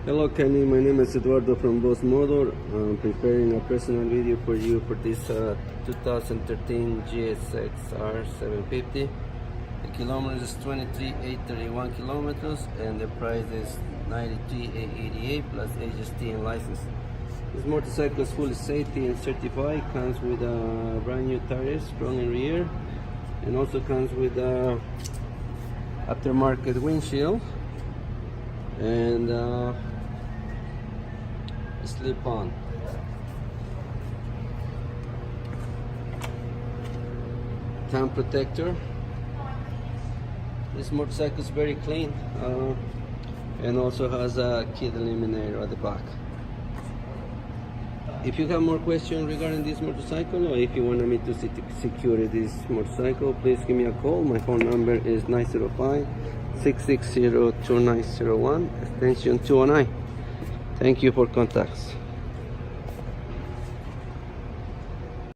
Hello Kenny, my name is Eduardo from Boss Motor. I'm preparing a personal video for you for this 2013 GSX-R750. The kilometers is 23,831 kilometers and the price is 93,888 plus HST and license. This motorcycle is fully safety and certified, comes with brand new tires, front and rear, and also comes with aftermarket windshield and slip on. Tank protector. This motorcycle is very clean and also has a kid eliminator at the back. If you have more questions regarding this motorcycle, or if you want me to secure this motorcycle, please give me a call. My phone number is 905-660-2901, extension 209. Thank you for contacts.